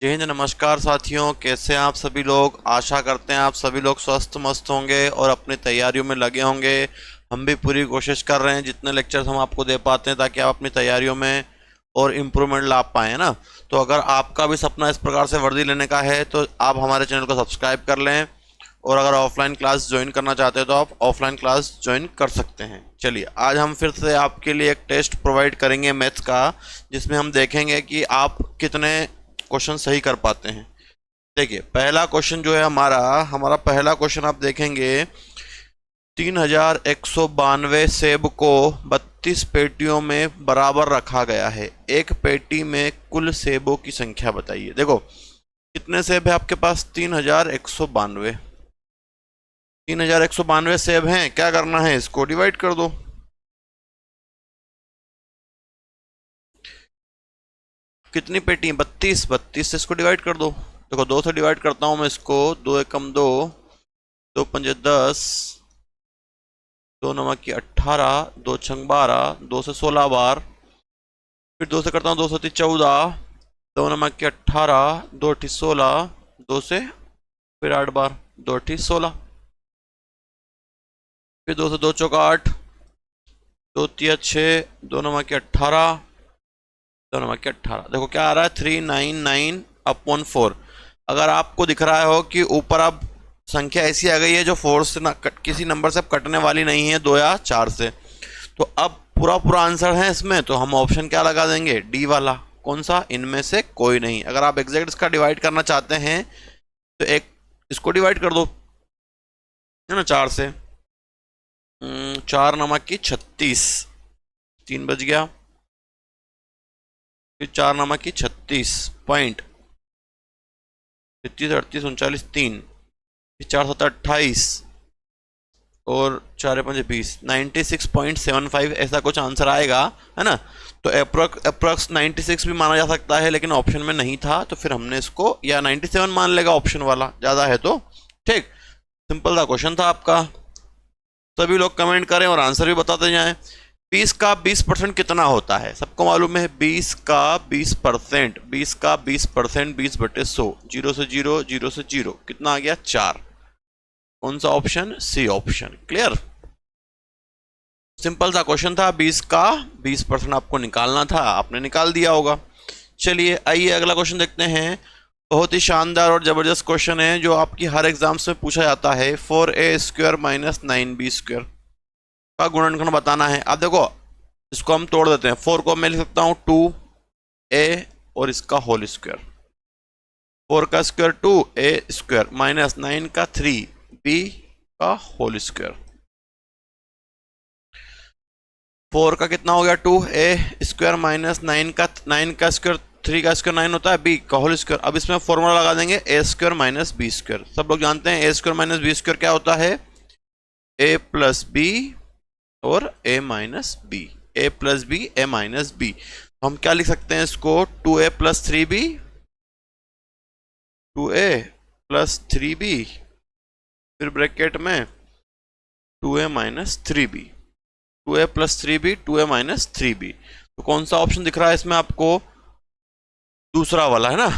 जय हिंद। नमस्कार साथियों, कैसे हैं आप सभी लोग। आशा करते हैं आप सभी लोग स्वस्थ मस्त होंगे और अपनी तैयारियों में लगे होंगे। हम भी पूरी कोशिश कर रहे हैं जितने लेक्चर्स हम आपको दे पाते हैं ताकि आप अपनी तैयारियों में और इम्प्रूवमेंट ला पाएँ ना। तो अगर आपका भी सपना इस प्रकार से वर्दी लेने का है तो आप हमारे चैनल को सब्सक्राइब कर लें, और अगर ऑफलाइन क्लास ज्वाइन करना चाहते हैं तो आप ऑफलाइन क्लास ज्वाइन कर सकते हैं। चलिए, आज हम फिर से आपके लिए एक टेस्ट प्रोवाइड करेंगे मैथ्स का, जिसमें हम देखेंगे कि आप कितने क्वेश्चन सही कर पाते हैं। देखिए, पहला क्वेश्चन जो है हमारा हमारा पहला क्वेश्चन आप देखेंगे। 3192 सेब को 32 पेटियों में बराबर रखा गया है। एक पेटी में कुल सेबों की संख्या बताइए। देखो, कितने सेब है आपके पास? 3192। 3192 सेब हैं। क्या करना है, इसको डिवाइड कर दो। कितनी पेटी? 32। 32 से इसको डिवाइड कर दो। देखो, 2 से डिवाइड करता हूं मैं इसको। 2 एकम 2, 2 पंजे 10, 2 नमक की 18, 2 छंग 12, 2 से 16 बार। फिर 2 से करता हूँ 2 से 14, 2 नमक की 18, 2 अठी 16, 2 से फिर 8 बार, 2 अठी 16। फिर 2 से 2 चौका 8, 2 तिया 6, 2 नमक की 18, 2 नमक की 18। देखो क्या आ रहा है, 399/4। अगर आपको दिख रहा हो कि ऊपर अब संख्या ऐसी आ गई है जो 4 से ना किसी नंबर से अब कटने वाली नहीं है, 2 या 4 से, तो अब पूरा पूरा आंसर है इसमें, तो हम ऑप्शन क्या लगा देंगे? डी वाला। कौन सा? इनमें से कोई नहीं। अगर आप एग्जैक्ट इसका डिवाइड करना चाहते हैं तो एक इसको डिवाइड कर दो, है ना, 4 से। 4 नमक की 36, 3 बज गया। फिर 4 नमक की 36 पॉइंट, 33 38 39 3, फिर 4 7 28 और 4 5 20, 96.75 ऐसा कुछ आंसर आएगा, है ना। तो अप्रोक्स 96 भी माना जा सकता है, लेकिन ऑप्शन में नहीं था तो फिर हमने इसको, या 97 मान लेगा ऑप्शन वाला, ज़्यादा है तो। ठीक, सिंपल सा क्वेश्चन था आपका। सभी लोग कमेंट करें और आंसर भी बताते जाएं। 20 का 20% कितना होता है? सबको मालूम है। 20 का 20%, 20 का 20%, 20/100, 0 से 0, 0 से 0, कितना आ गया? 4। कौन सा option? C option. Clear, simple सा क्वेश्चन था। 20 का 20% आपको निकालना था, आपने निकाल दिया होगा। चलिए, आइए अगला क्वेश्चन देखते हैं। बहुत ही शानदार और जबरदस्त क्वेश्चन है जो आपकी हर एग्जाम्स में पूछा जाता है। 4a² - 9b² का गुणनखंड बताना है। अब देखो, इसको हम तोड़ देते हैं। 4 को मैं लिख सकता हूँ 2a और इसका होल स्क्वायर। 4 का स्क्वायर 2a² माइनस 9 का 3b का होल स्क्वायर। 4 का कितना हो गया? 2a² माइनस 9 का स्क्वायर, 3 का स्क्वायर 9 होता है, b का होल स्क्वायर। अब इसमें फॉर्मूला लगा देंगे a² - b²। सब लोग जानते हैं a² - b² क्या होता है? a प्लस b और a minus B. a plus B, a minus B. तो हम क्या लिख सकते हैं इसको? 2a plus 3b, 2a plus 3b, फिर ब्रैकेट में 2a minus 3b, 2a plus 3b, 2a minus 3b। तो कौन सा ऑप्शन दिख रहा है इसमें आपको? दूसरा वाला, है ना।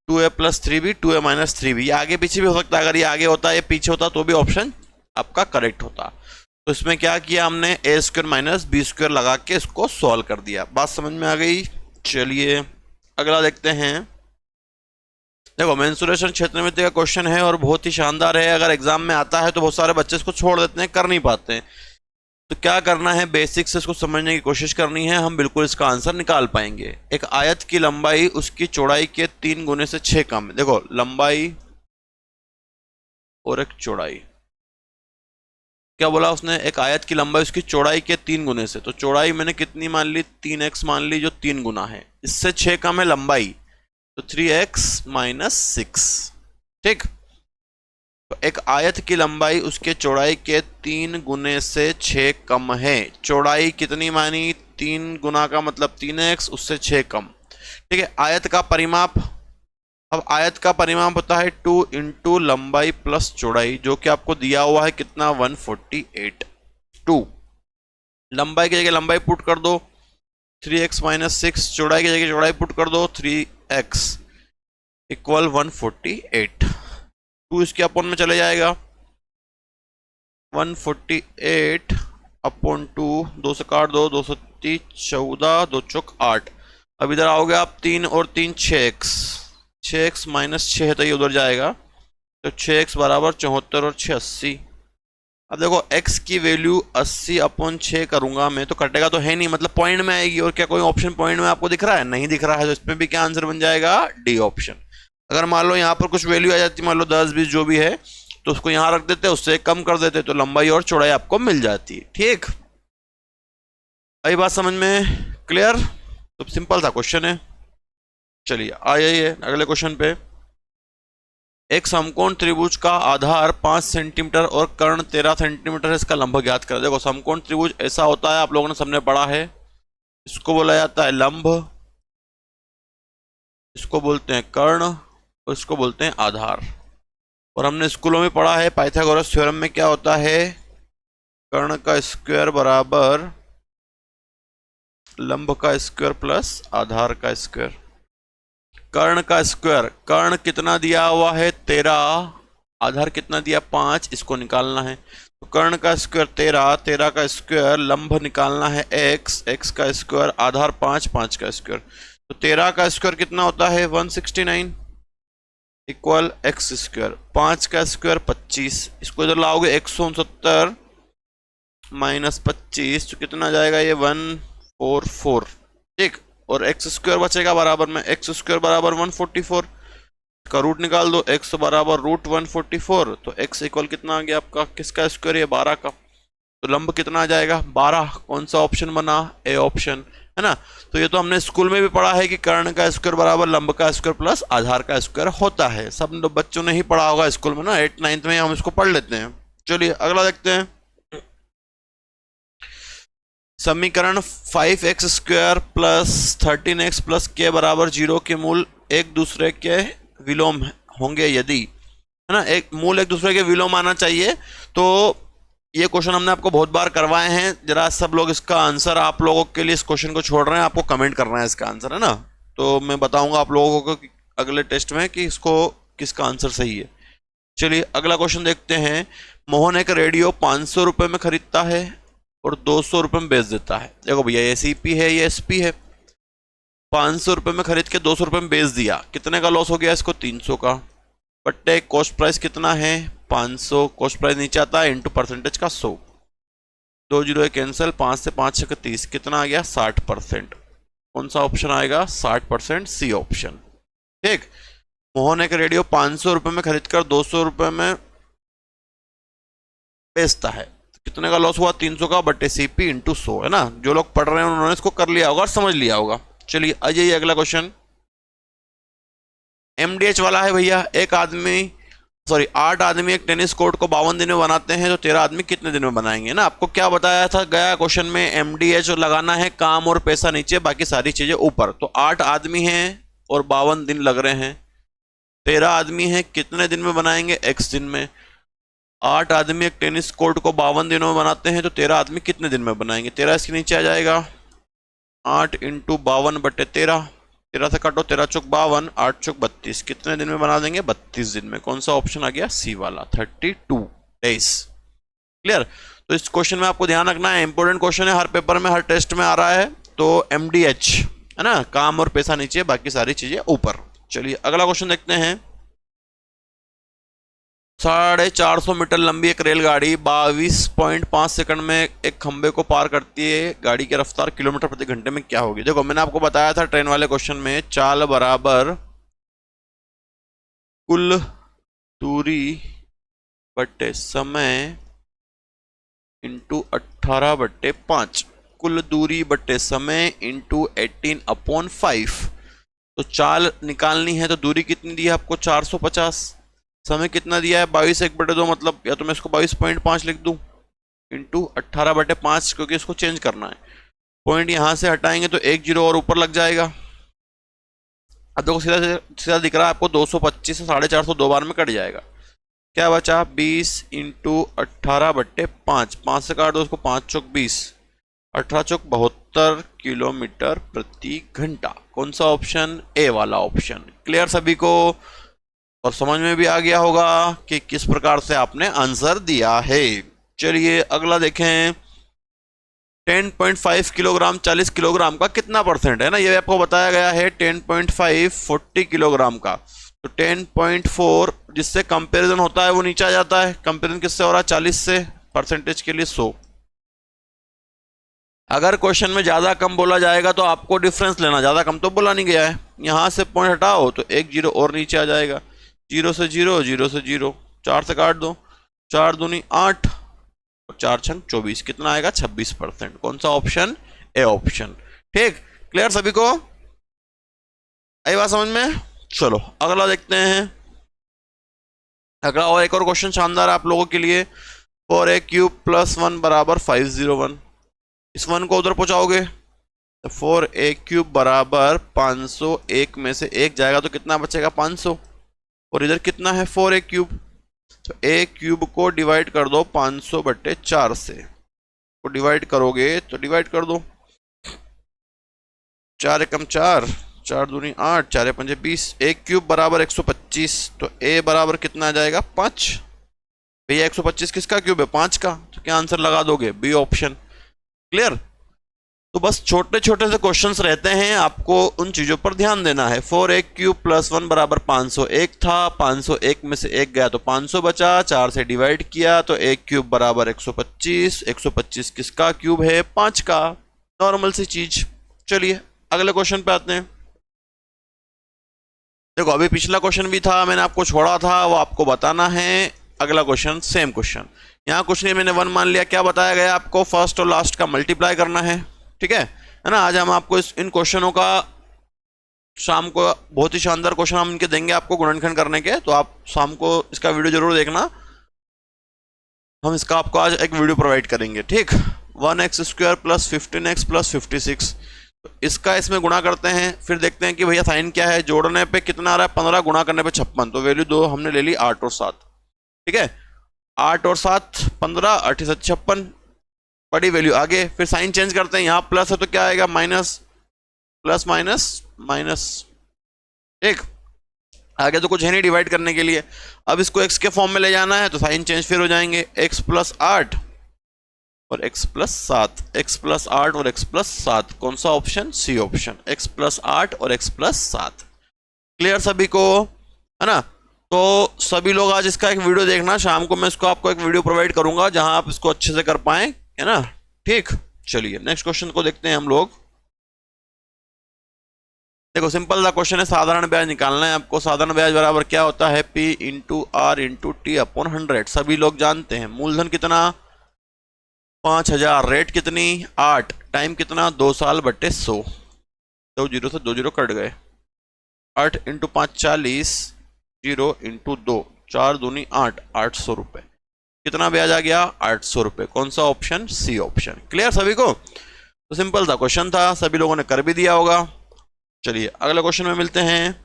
2a plus 3b, 2a minus 3b। ये आगे पीछे भी हो सकता है। अगर ये आगे होता, ये पीछे होता तो भी ऑप्शन आपका करेक्ट होता। तो इसमें क्या किया हमने? a² माइनस b² लगा के इसको सॉल्व कर दिया। बात समझ में आ गई? चलिए अगला देखते हैं। देखो, मेंसुरेशन क्षेत्रमिति का क्वेश्चन है और बहुत ही शानदार है। अगर एग्जाम में आता है तो बहुत सारे बच्चे इसको छोड़ देते हैं, कर नहीं पाते हैं। तो क्या करना है, बेसिक से इसको समझने की कोशिश करनी है, हम बिल्कुल इसका आंसर निकाल पाएंगे। एक आयत की लंबाई उसकी चौड़ाई के 3 गुने से 6 कम है। देखो, लंबाई और एक चौड़ाई, क्या बोला उसने? एक आयत की लंबाई उसकी चौड़ाई के 3 गुने से। तो चौड़ाई मैंने कितनी मान ली? 3x मान ली, जो 3 गुना है। इससे 6 कम है लंबाई, तो 3x माइनस 6। ठीक, तो एक आयत की लंबाई उसके चौड़ाई के 3 गुने से 6 कम है। चौड़ाई कितनी मानी? 3 गुना का मतलब 3x, उससे 6 कम। ठीक है, आयत का परिमाप। अब आयत का परिमाप होता है 2 इंटू लंबाई प्लस चौड़ाई, जो कि आपको दिया हुआ है कितना? 148। 2 लंबाई की जगह लंबाई पुट कर दो, 3x माइनस 6। चौड़ाई की जगह चौड़ाई पुट कर दो, 3x। इक्वल 148। 2 इसके अपॉन में चले जाएगा, 148 अपॉन 2, 2 से काट दो, 2 से 14, 2 चौक 8। अब इधर आओगे आप, 3 और 3 6x, 6x माइनस 6 तो ये उधर जाएगा, तो 6x बराबर 74 और 6 80। अब देखो x की वैल्यू 80 अपॉन 6 करूंगा मैं, तो कटेगा तो है नहीं, मतलब पॉइंट में आएगी। और क्या कोई ऑप्शन पॉइंट में आपको दिख रहा है? नहीं दिख रहा है, तो इसमें भी क्या आंसर बन जाएगा? D option. अगर मान लो यहाँ पर कुछ वैल्यू आ जाती, मान लो 10 20 जो भी है, तो उसको यहाँ रख देते, उससे कम कर देते, तो लंबाई और चौड़ाई आपको मिल जाती है। ठीक, आई बात समझ में? क्लियर? तो सिंपल सा क्वेश्चन है। चलिए आ जाइए अगले क्वेश्चन पे। एक समकोण त्रिभुज का आधार 5 सेंटीमीटर और कर्ण 13 सेंटीमीटर है, इसका लंब ज्ञात करें। देखो समकोण त्रिभुज ऐसा होता है, आप लोगों ने सबने पढ़ा है, इसको बोला जाता है लंब, इसको बोलते हैं कर्ण, और इसको बोलते हैं आधार। और हमने स्कूलों में पढ़ा है पाइथागोरस थ्योरम में क्या होता है, कर्ण का स्क्वायर बराबर लंब का स्क्वायर प्लस आधार का स्क्वायर। कर्ण का स्क्वायर, कर्ण कितना दिया हुआ है 13, आधार कितना दिया 5, इसको निकालना है। तो कर्ण का स्क्वायर 13, 13 का स्क्वायर, लंब निकालना है x, x का स्क्वायर, आधार 5, 5 का स्क्वायर। तो 13 का स्क्वायर कितना होता है 169 इक्वल एक्स स्क्वायर, 5 का स्क्वायर 25, इसको इधर लाओगे 169 माइनस 25, तो कितना जाएगा ये 144। ठीक, और एक्स स्क्वायर बचेगा बराबर में, एक्स स्क्वायर बराबर 144 का रूट निकाल दो, एक्स बराबर रूट 144, तो एक्स इक्वल कितना आ गया आपका, किसका स्क्वायर? ये 12 का। तो लंब कितना आ जाएगा 12। कौन सा ऑप्शन बना? ए ऑप्शन, है ना। तो ये तो हमने स्कूल में भी पढ़ा है कि कर्ण का स्क्वायर बराबर लंब का स्क्वायर प्लस आधार का स्क्वायर होता है। सब बच्चों ने ही पढ़ा होगा स्कूल में ना, 8th 9th में हम इसको पढ़ लेते हैं। चलिए अगला देखते हैं। समीकरण 5x square plus 13x plus के बराबर 0 के मूल एक दूसरे के विलोम होंगे यदि, है ना, एक मूल एक दूसरे के विलोम आना चाहिए। तो ये क्वेश्चन हमने आपको बहुत बार करवाए हैं, जरा सब लोग इसका आंसर, आप लोगों के लिए इस क्वेश्चन को छोड़ रहे हैं, आपको कमेंट करना है इसका आंसर, है ना। तो मैं बताऊंगा आप लोगों को अगले टेस्ट में कि इसको किसका आंसर सही है। चलिए अगला क्वेश्चन देखते हैं। मोहन एक रेडियो 500 रुपये में खरीदता है और 200 रुपये में बेच देता है। देखो भैया ये सीपी है, ये एसपी है। 500 रुपये में खरीद के 200 रुपये में बेच दिया, कितने का लॉस हो गया इसको? 300 का। बट्टे कॉस्ट प्राइस कितना है 500, कॉस्ट प्राइस नीचे आता है इंटू परसेंटेज का 100, 2 जीरो कैंसिल, 5 से 5 से 30, कितना आ गया 60%। कौन सा ऑप्शन आएगा? 60%, सी ऑप्शन। ठीक, मोहन एक रेडियो 500 रुपये में खरीद कर 200 रुपये में बेचता है, कितने का लॉस हुआ? 300 का, बट्टे सीपी इंटू 100, है ना। जो लोग पढ़ रहे हैं उन्होंने इसको कर लिया होगा और समझ लिया होगा। चलिए आ जाइए अगला क्वेश्चन। एमडीएच वाला है भैया। 8 आदमी एक टेनिस कोर्ट को 52 दिन में बनाते हैं, तो 13 आदमी कितने दिन में बनाएंगे ना। आपको क्या बताया था गया क्वेश्चन में, एमडीएच लगाना है, काम और पैसा नीचे, बाकी सारी चीजें ऊपर। तो 8 आदमी हैं और 52 दिन लग रहे हैं, 13 आदमी हैं, कितने दिन में बनाएंगे? x दिन में। 8 आदमी एक टेनिस कोर्ट को 52 दिनों में बनाते हैं, तो 13 आदमी कितने दिन में बनाएंगे? 13 इसके नीचे आ जाएगा, 8 इंटू 52 बटे 13, 13 से काटो, 13 चौक 52, 8 चौक 32, कितने दिन में बना देंगे? 32 दिन में। कौन सा ऑप्शन आ गया? सी वाला, 32 डेज। क्लियर? तो इस क्वेश्चन में आपको ध्यान रखना है, इंपॉर्टेंट क्वेश्चन है, हर पेपर में हर टेस्ट में आ रहा है। तो एमडीएच, है ना, काम और पैसा नीचे, बाकी सारी चीजें ऊपर। चलिए अगला क्वेश्चन देखते हैं। 450 मीटर लंबी एक रेलगाड़ी 22.5 सेकंड में एक खंबे को पार करती है, गाड़ी की रफ्तार किलोमीटर प्रति घंटे में क्या होगी? देखो मैंने आपको बताया था ट्रेन वाले क्वेश्चन में, चाल बराबर कुल दूरी बटे समय इंटू 18/5, कुल दूरी बटे समय इंटू 18/5। तो चाल निकालनी है, तो दूरी कितनी दी है आपको? 450, समय कितना दिया है? 22 1/2, मतलब या तो मैं इसको 22.5 लिख दूं इंटू 18/5, क्योंकि इसको चेंज करना है। पॉइंट यहां से हटाएंगे तो 1 जीरो और ऊपर लग जाएगा। अब देखो सीधा सीधा दिख रहा है आपको, 225 से 450 दो बार में कट जाएगा, क्या बचा? 20 इंटू 18/5, 5 से काट दो उसको, 5 चौक 20, 18 चौक 72 किलोमीटर प्रति घंटा। कौन सा ऑप्शन? ए वाला ऑप्शन। क्लियर सभी को, और समझ में भी आ गया होगा कि किस प्रकार से आपने आंसर दिया है। चलिए अगला देखें। 10.5 किलोग्राम 40 किलोग्राम का कितना परसेंट है ना, ये आपको बताया गया है। 10.5 40 किलोग्राम का, तो 10.4 जिससे कंपैरिजन होता है वो नीचे आ जाता है। कंपैरिजन किससे हो रहा है? 40 से। परसेंटेज के लिए 100। अगर क्वेश्चन में ज्यादा कम बोला जाएगा तो आपको डिफरेंस लेना, ज्यादा कम तो बोला नहीं गया है। यहां से पॉइंट हटाओ तो एक जीरो और नीचे आ जाएगा। 0 से 0, 0 से 0, 4 से काट दो, 4 दूनी 8 और 4 छंग 24, कितना आएगा? 26%। कौन सा ऑप्शन? A option. ठीक, क्लियर सभी को? आई बात समझ में? चलो अगला देखते हैं। अगला और एक और क्वेश्चन शानदार आप लोगों के लिए। 4a क्यूब प्लस 1 बराबर 501। इस 1 को उधर पहुंचाओगे तो 4a क्यूब बराबर 501 में से 1 जाएगा तो कितना बचेगा? 500। और इधर कितना है? 4a cube. तो a क्यूब को डिवाइड कर दो 500/4 से। तो डिवाइड करोगे तो डिवाइड कर दो, 4 एकम 4, 4 दूनी 8, 4 पंजे 20। a क्यूब बराबर 125, तो a बराबर कितना आ जाएगा? 5। भैया 125 किसका क्यूब है? 5 का। तो क्या आंसर लगा दोगे? B option. क्लियर? तो बस छोटे छोटे से क्वेश्चंस रहते हैं, आपको उन चीजों पर ध्यान देना है। 4a क्यूब प्लस 1 बराबर 501 था, 501 में से 1 गया तो 500 बचा, 4 से डिवाइड किया तो a क्यूब बराबर 125। 125 किसका क्यूब है? 5 का। नॉर्मल सी चीज। चलिए अगले क्वेश्चन पे आते हैं। देखो अभी पिछला क्वेश्चन भी था, मैंने आपको छोड़ा था, वो आपको बताना है। अगला क्वेश्चन सेम क्वेश्चन, यहाँ कुछ नहीं, मैंने 1 मान लिया। क्या बताया गया आपको? फर्स्ट और लास्ट का मल्टीप्लाई करना है। ठीक है ना? आज हम आपको इन क्वेश्चनों का, शाम को बहुत ही शानदार क्वेश्चन हम इनके देंगे आपको गुणनखंड करने के, तो आप शाम को इसका वीडियो जरूर देखना। हम इसका आपको आज एक वीडियो प्रोवाइड करेंगे। ठीक, 1x² प्लस 15x प्लस 56, तो इसका इसमें गुणा करते हैं, फिर देखते हैं कि भैया साइन क्या है। जोड़ने पे कितना आ रहा है? 15, गुणा करने पे 56, तो वैल्यू दो हमने ले ली 8 और 7। ठीक है, 8 और 7 15, 8 से 56, बड़ी वैल्यू आगे। फिर साइन चेंज करते हैं, यहाँ प्लस है तो क्या आएगा? Minus, plus minus minus. ठीक, आगे तो कुछ है नहीं डिवाइड करने के लिए। अब इसको x के फॉर्म में ले जाना है तो साइन चेंज फिर हो जाएंगे, x प्लस 8 और x प्लस 7, x प्लस 8 और x प्लस 7। कौन सा option? C option, x plus 8 और x प्लस 7। क्लियर सभी को? है ना? तो सभी लोग आज इसका एक वीडियो देखना, शाम को मैं इसको आपको एक वीडियो प्रोवाइड करूंगा जहां आप इसको अच्छे से कर पाए, है ना? ठीक, चलिए नेक्स्ट क्वेश्चन को देखते हैं हम लोग। देखो सिंपल सा क्वेश्चन है, साधारण ब्याज निकालना है आपको। साधारण ब्याज बराबर क्या होता है? P into R into T upon 100। सभी लोग जानते हैं। मूलधन कितना? 5000। रेट कितनी? 8। टाइम कितना? 2 साल बट्टे 100। 2 जीरो से 2 जीरो कट गए। 8 इंटू 5 40, 0 इंटू 2, 4 दूनी 8, 800 रुपए। कितना ब्याज आ गया? 800 रुपए। कौन सा ऑप्शन? C option. क्लियर सभी को? तो सिंपल सा क्वेश्चन था, सभी लोगों ने कर भी दिया होगा। चलिए अगले क्वेश्चन में मिलते हैं।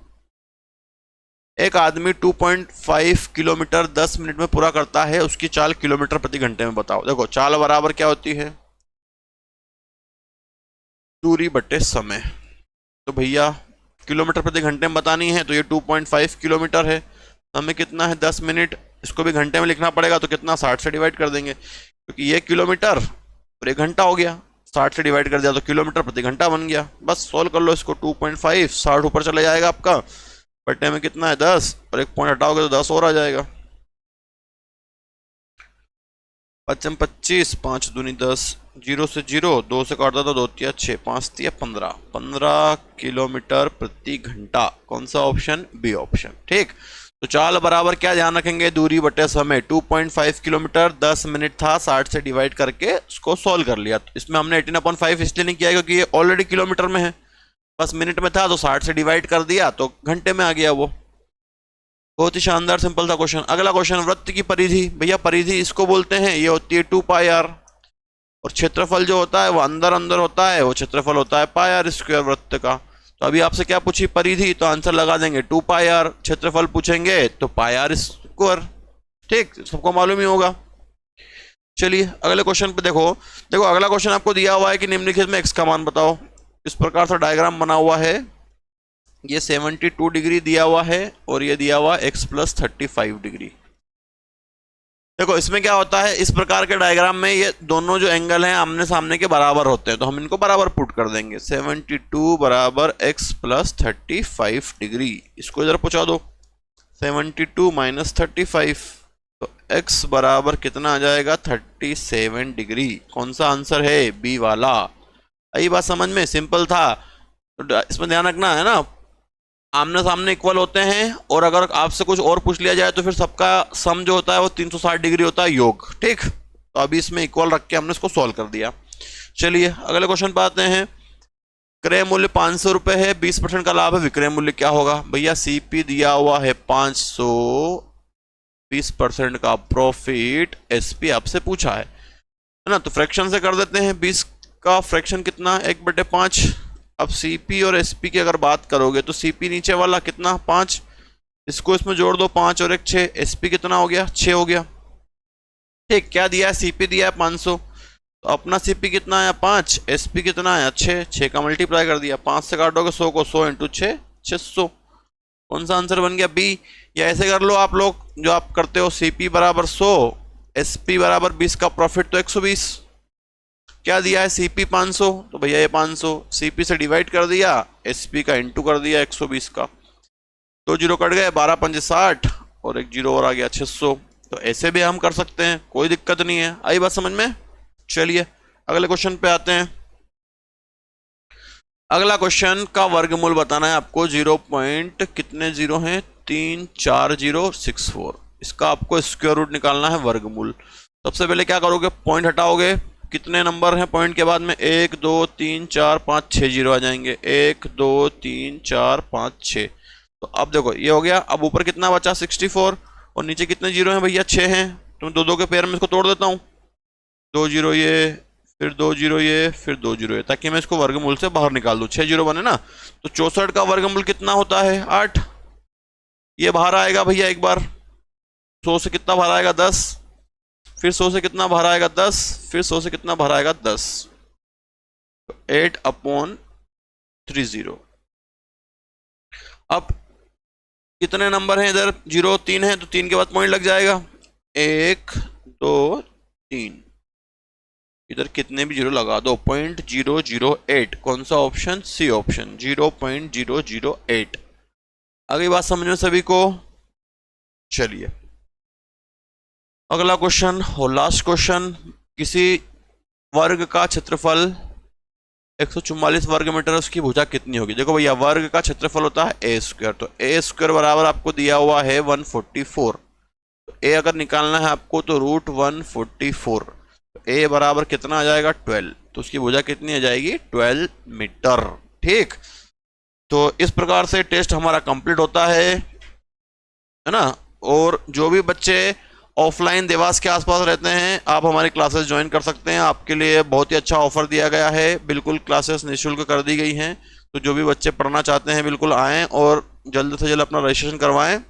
एक आदमी 2.5 किलोमीटर 10 मिनट में पूरा करता है, उसकी चाल किलोमीटर प्रति घंटे में बताओ। देखो चाल बराबर क्या होती है? दूरी बटे समय। तो भैया किलोमीटर प्रति घंटे में बतानी है तो ये 2.5 किलोमीटर है। समय कितना है? 10 मिनट। इसको भी घंटे में लिखना पड़ेगा तो कितना? 60 से डिवाइड कर देंगे, क्योंकि ये किलोमीटर और 1 घंटा हो गया। 60 से डिवाइड कर दिया तो किलोमीटर प्रति घंटा बन गया। बस सोल्व कर लो इसको। 2.5 60 ऊपर चले जाएगा आपका, बट्टे में कितना है? 10, और 1 पॉइंट हटाओगे तो 10 और आ जाएगा। 5 25, 5 दूनी 10, 0 से 0, 2 से काटता तो 2 तिया 6, 5 तिया 15। 15 किलोमीटर प्रति घंटा। कौन सा ऑप्शन? B option. ठीक, तो चाल बराबर क्या ध्यान रखेंगे? दूरी बटे समय। 2.5 किलोमीटर 10 मिनट था, 60 से डिवाइड करके उसको सॉल्व कर लिया। तो इसमें हमने 18/5 इसलिए नहीं किया क्योंकि ये ऑलरेडी किलोमीटर में है, बस मिनट में था तो 60 से डिवाइड कर दिया तो घंटे में आ गया वो। बहुत ही शानदार सिंपल था क्वेश्चन। अगला क्वेश्चन, वृत्त की परिधि। भैया परिधि इसको बोलते हैं, ये होती है 2πr, और क्षेत्रफल जो होता है वो अंदर अंदर होता है, वो क्षेत्रफल होता है πr² वृत्त का। तो अभी आपसे क्या पूछी? परिधि, तो आंसर लगा देंगे 2πr। क्षेत्रफल पूछेंगे तो πr²। ठीक, सबको मालूम ही होगा। चलिए अगले क्वेश्चन पे देखो। देखो अगला क्वेश्चन आपको दिया हुआ है कि निम्नलिखित में x का मान बताओ। इस प्रकार से डायग्राम बना हुआ है, ये 72 डिग्री दिया हुआ है और ये दिया हुआ x प्लस 35 डिग्री। देखो इसमें क्या होता है, इस प्रकार के डायग्राम में ये दोनों जो एंगल हैं आमने सामने के बराबर होते हैं, तो हम इनको बराबर पुट कर देंगे। 72 बराबर x प्लस 35 डिग्री, इसको इधर पहुंचा दो। 72 माइनस 35, तो x बराबर कितना आ जाएगा 37 डिग्री। कौन सा आंसर है, बी वाला। आई बात समझ में, सिंपल था। तो इसमें ध्यान रखना है ना, आमने सामने इक्वल होते हैं और अगर आपसे कुछ और पूछ लिया जाए तो फिर सबका सम जो होता है वो 360 डिग्री होता है, योग। ठीक, तो अभी इसमें इक्वल रख के हमने इसको सॉल्व कर दिया। चलिए अगले क्वेश्चन पे आते हैं। क्रय मूल्य 500 रुपए है, 20% का लाभ है, विक्रय मूल्य क्या होगा। भैया सीपी दिया हुआ है 500, 20% का प्रॉफिट, एसपी आपसे पूछा है ना, तो फ्रैक्शन से कर देते हैं। 20 का फ्रैक्शन कितना, 1/5। अब सीपी और एसपी की अगर बात करोगे तो सीपी नीचे वाला कितना 5, इसको इसमें जोड़ दो 5 और 1 6, एसपी कितना हो गया 6 हो गया। ठीक, क्या दिया है, सीपी दिया है 500, तो अपना सीपी कितना आया 5, एसपी कितना आया 6, 6 का मल्टीप्लाई कर दिया, 5 से काटोगे 100 को, 100 इंटू 6 600। कौन सा आंसर बन गया, बी। या ऐसे कर लो आप लोग जो आप करते हो, सीपी बराबर 100, एसपी बराबर 20 का प्रॉफिट तो 120। क्या दिया है, सीपी 500, तो भैया ये 500 सीपी से डिवाइड कर दिया, एसपी का इंटू कर दिया 120 का, 2 जीरो कट गए, 12 पंजे 60 और 1 जीरो और आ गया 600। तो ऐसे भी हम कर सकते हैं, कोई दिक्कत नहीं है। आई बात समझ में। चलिए अगले क्वेश्चन पे आते हैं। अगला क्वेश्चन का वर्गमूल बताना है आपको। 0 पॉइंट कितने जीरो हैं, 34064। इसका आपको स्क्वायर रूट निकालना है, वर्गमूल। सबसे पहले क्या करोगे, पॉइंट हटाओगे, कितने नंबर हैं पॉइंट के बाद में, 1 2 3 4 5 6 जीरो आ जाएंगे, 1 2 3 4 5 6। तो अब देखो ये हो गया। अब ऊपर कितना बचा 64 और नीचे कितने जीरो हैं भैया 6 हैं, तो मैं 2 2 के पेयर में इसको तोड़ देता हूँ। 2 जीरो ये, फिर 2 जीरो ये, फिर 2 जीरो ये, ताकि मैं इसको वर्गमूल से बाहर निकाल दूँ। 6 जीरो बने ना, तो 64 का वर्गमूल कितना होता है 8। ये बाहर आएगा भैया एक बार, 100 से कितना बाहर आएगा 10, फिर 100 से कितना बाहर आएगा 10, फिर 100 से कितना बाहर आएगा 10, तो 8/30। अब कितने नंबर हैं इधर, 0 3 है, तो 3 के बाद पॉइंट लग जाएगा, 1 2 3। इधर कितने भी जीरो लगा दो, 0.008। कौन सा ऑप्शन, सी ऑप्शन, 0.008। अगली बात समझ में सभी को। चलिए अगला क्वेश्चन और लास्ट क्वेश्चन। किसी वर्ग का क्षेत्रफल 144 वर्ग मीटर, उसकी भुजा कितनी होगी। देखो भैया वर्ग का क्षेत्रफल होता है ए स्क्वायर, तो ए स्क्वायर बराबर आपको दिया हुआ है 144। तो ए अगर निकालना है आपको तो √144, तो ए बराबर कितना आ जाएगा 12, तो उसकी भुजा कितनी आ जाएगी 12 मीटर। ठीक, तो इस प्रकार से टेस्ट हमारा कंप्लीट होता है ना। और जो भी बच्चे ऑफलाइन देवास के आसपास रहते हैं, आप हमारी क्लासेस ज्वाइन कर सकते हैं। आपके लिए बहुत ही अच्छा ऑफर दिया गया है, बिल्कुल क्लासेस निःशुल्क कर दी गई हैं। तो जो भी बच्चे पढ़ना चाहते हैं बिल्कुल आएँ और जल्द से जल्द अपना रजिस्ट्रेशन करवाएं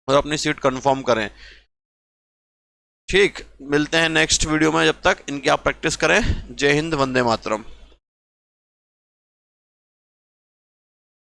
और अपनी सीट कंफर्म करें। ठीक, मिलते हैं नेक्स्ट वीडियो में, जब तक इनकी आप प्रैक्टिस करें। जय हिंद, वंदे मातरम।